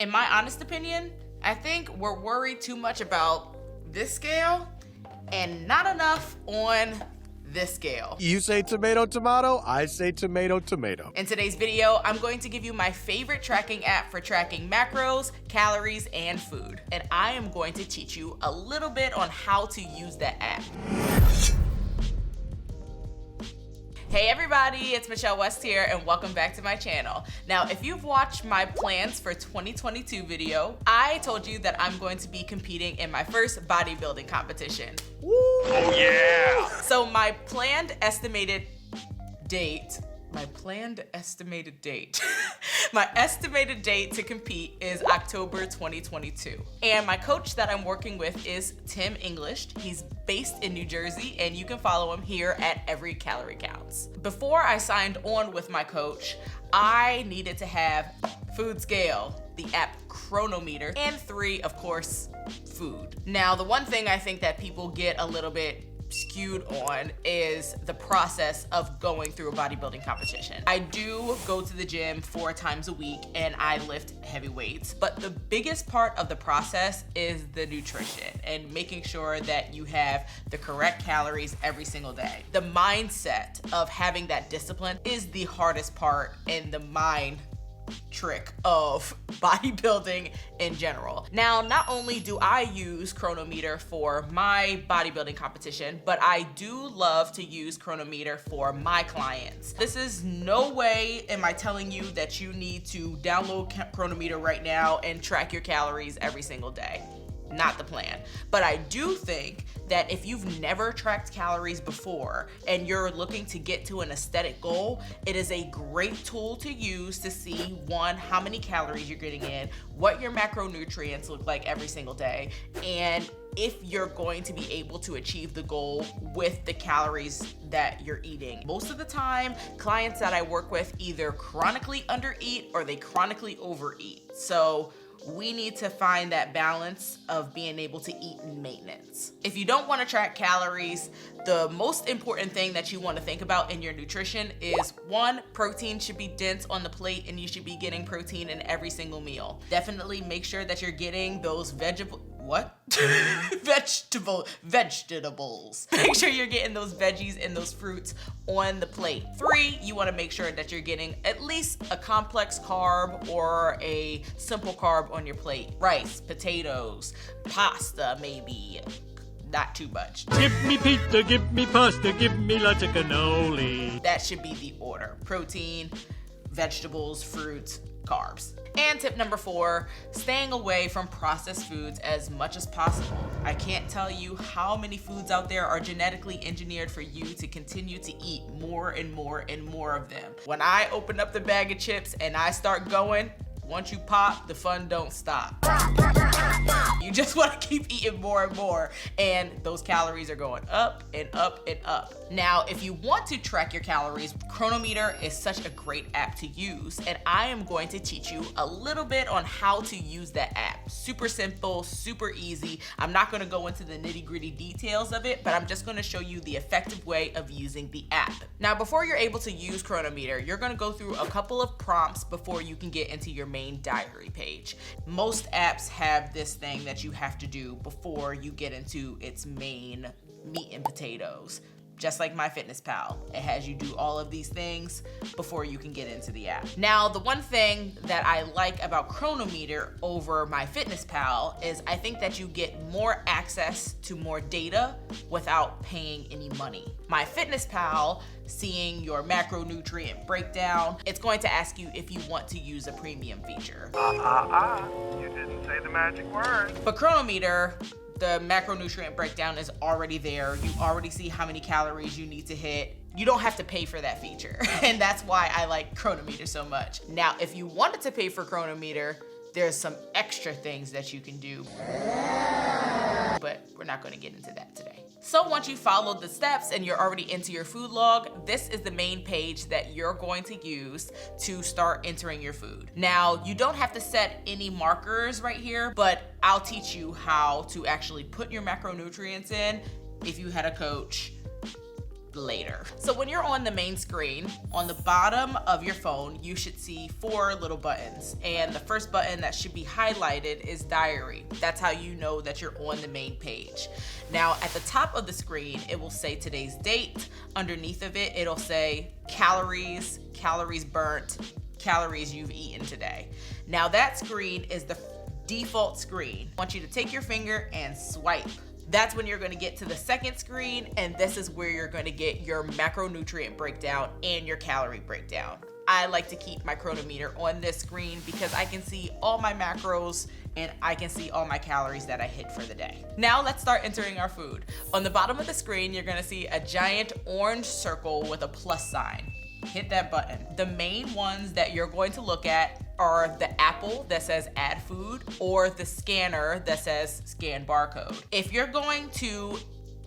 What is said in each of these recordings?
In my honest opinion, I think we're worried too much about this scale and not enough on this scale. You say tomato, tomato, I say tomato, tomato. In today's video, I'm going to give you my favorite tracking app for tracking macros, calories, and food. And I am going to teach you a little bit on how to use that app. Hey everybody, it's Michelle West here and welcome back to my channel. Now, if you've watched my plans for 2022 video, I told you that I'm going to be competing in my first bodybuilding competition. Woo! Oh yeah! So my estimated to compete is October 2022. And my coach that I'm working with is Tim English. He's based in New Jersey and you can follow him here at Every Calorie Counts. Before I signed on with my coach, I needed to have food scale, the app Cronometer, and 3, of course, food. Now, the one thing I think that people get a little bit skewed on is the process of going through a bodybuilding competition. I do go to the gym 4 times a week and I lift heavy weights, but the biggest part of the process is the nutrition and making sure that you have the correct calories every single day. The mindset of having that discipline is the hardest part in the mind trick of bodybuilding in general. Now, not only do I use Cronometer for my bodybuilding competition, but I do love to use Cronometer for my clients. This is no way am I telling you that you need to download Cronometer right now and track your calories every single day. Not the plan. But I do think that if you've never tracked calories before and you're looking to get to an aesthetic goal, it is a great tool to use to see, one, how many calories you're getting in, what your macronutrients look like every single day, and if you're going to be able to achieve the goal with the calories that you're eating. Most of the time, clients that I work with either chronically undereat or they chronically overeat. So we need to find that balance of being able to eat in maintenance. If you don't want to track calories, the most important thing that you want to think about in your nutrition is, 1, protein should be dense on the plate and you should be getting protein in every single meal. Definitely make sure that you're getting those vegetables. Make sure you're getting those veggies and those fruits on the plate. 3, you want to make sure that you're getting at least a complex carb or a simple carb on your plate. Rice, potatoes, pasta maybe. Not too much. Give me pizza, give me pasta, give me lots of cannoli. That should be the order. Protein, vegetables, fruits, carbs. And tip number 4, staying away from processed foods as much as possible. I can't tell you how many foods out there are genetically engineered for you to continue to eat more and more and more of them. When I open up the bag of chips and I start going, once you pop, the fun don't stop. You just want to keep eating more and more, and those calories are going up and up and up. Now, if you want to track your calories, Cronometer is such a great app to use, and I am going to teach you a little bit on how to use that app. Super simple, super easy. I'm not going to go into the nitty-gritty details of it, but I'm just going to show you the effective way of using the app. Now, before you're able to use Cronometer, you're going to go through a couple of prompts before you can get into your main diary page. Most apps have this thing that you have to do before you get into its main meat and potatoes. Just like MyFitnessPal, it has you do all of these things before you can get into the app. Now, the one thing that I like about Cronometer over MyFitnessPal is I think that you get more access to more data without paying any money. MyFitnessPal, seeing your macronutrient breakdown, it's going to ask you if you want to use a premium feature. You didn't say the magic word. But Cronometer, the macronutrient breakdown is already there. You already see how many calories you need to hit. You don't have to pay for that feature. And that's why I like Cronometer so much. Now, if you wanted to pay for Cronometer, there's some extra things that you can do. But we're not going to get into that today. So once you followed the steps and you're already into your food log, this is the main page that you're going to use to start entering your food. Now, you don't have to set any markers right here, but I'll teach you how to actually put your macronutrients in if you had a coach later. So when you're on the main screen, on the bottom of your phone, you should see 4 little buttons. And the first button that should be highlighted is diary. That's how you know that you're on the main page. Now at the top of the screen, it will say today's date. Underneath of it, it'll say calories, calories burnt, calories you've eaten today. Now that screen is the default screen. I want you to take your finger and swipe. That's when you're going to get to the second screen, and this is where you're going to get your macronutrient breakdown and your calorie breakdown. I like to keep my Cronometer on this screen because I can see all my macros and I can see all my calories that I hit for the day. Now let's start entering our food. On the bottom of the screen, you're going to see a giant orange circle with a plus sign. Hit that button. The main ones that you're going to look at are the apple that says add food or the scanner that says scan barcode. If you're going to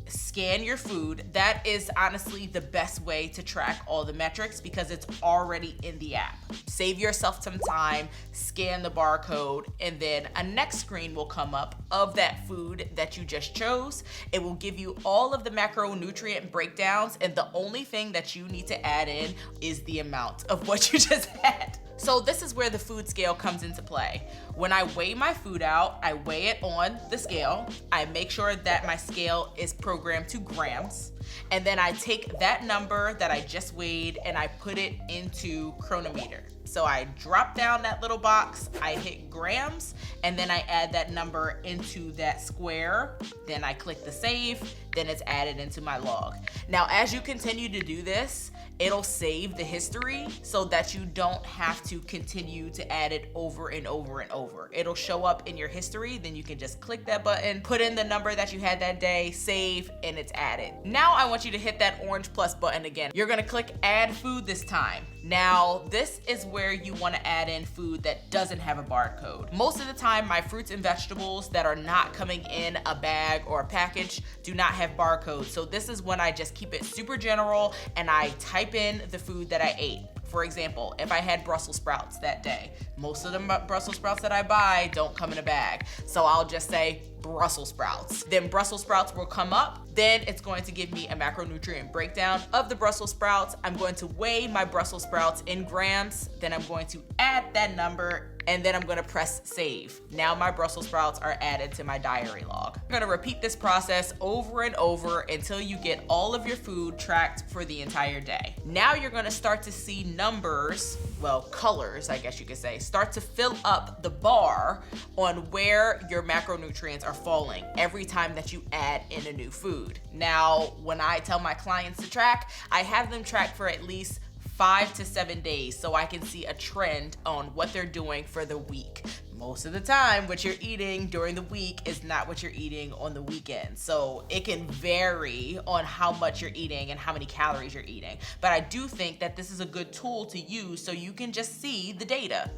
scan your food, that is honestly the best way to track all the metrics because it's already in the app. Save yourself some time, scan the barcode, and then a next screen will come up of that food that you just chose. It will give you all of the macronutrient breakdowns, and the only thing that you need to add in is the amount of what you just had. So this is where the food scale comes into play. When I weigh my food out, I weigh it on the scale. I make sure that my scale is programmed to grams. And then I take that number that I just weighed and I put it into Cronometer. So I drop down that little box, I hit grams, and then I add that number into that square. Then I click the save, then it's added into my log. Now, as you continue to do this, it'll save the history so that you don't have to continue to add it over and over and over. It'll show up in your history, then you can just click that button, put in the number that you had that day, save, and it's added. Now I want you to hit that orange plus button again. You're gonna click add food this time. Now, this is where you wanna add in food that doesn't have a barcode. Most of the time, my fruits and vegetables that are not coming in a bag or a package do not have barcodes. So this is when I just keep it super general and I type in the food that I ate. For example, if I had Brussels sprouts that day, most of the Brussels sprouts that I buy don't come in a bag. So I'll just say Brussels sprouts. Then Brussels sprouts will come up. Then it's going to give me a macronutrient breakdown of the Brussels sprouts. I'm going to weigh my Brussels sprouts in grams. Then I'm going to add that number and then I'm gonna press save. Now my Brussels sprouts are added to my diary log. I'm gonna repeat this process over and over until you get all of your food tracked for the entire day. Now you're gonna start to see numbers, well, colors, I guess you could say, start to fill up the bar on where your macronutrients are falling every time that you add in a new food. Now, when I tell my clients to track, I have them track for at least 5 to 7 days so I can see a trend on what they're doing for the week. Most of the time, what you're eating during the week is not what you're eating on the weekend. So it can vary on how much you're eating and how many calories you're eating. But I do think that this is a good tool to use so you can just see the data.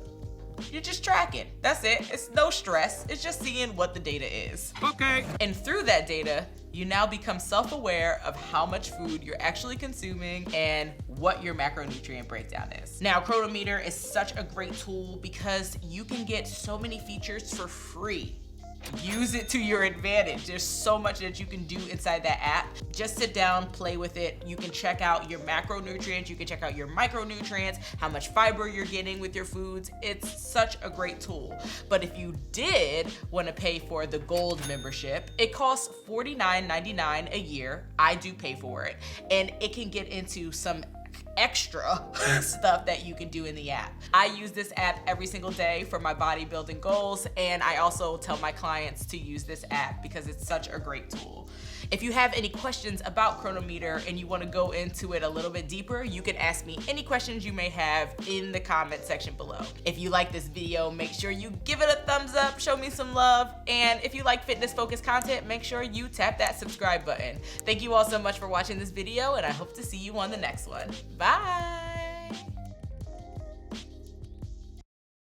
You're just tracking. That's it. It's no stress. It's just seeing what the data is. Okay. And through that data, you now become self-aware of how much food you're actually consuming and what your macronutrient breakdown is. Now, Cronometer is such a great tool because you can get so many features for free. Use it to your advantage. There's so much that you can do inside that app. Just sit down, play with it. You can check out your macronutrients, you can check out your micronutrients, how much fiber you're getting with your foods. It's such a great tool. But if you did want to pay for the gold membership, it costs $49.99 a year. I do pay for it. And it can get into some extra stuff that you can do in the app. I use this app every single day for my bodybuilding goals, and I also tell my clients to use this app because it's such a great tool. If you have any questions about Cronometer and you want to go into it a little bit deeper, you can ask me any questions you may have in the comment section below. If you like this video, make sure you give it a thumbs up, show me some love, and if you like fitness focused content, make sure you tap that subscribe button. Thank you all so much for watching this video, and I hope to see you on the next one. Bye!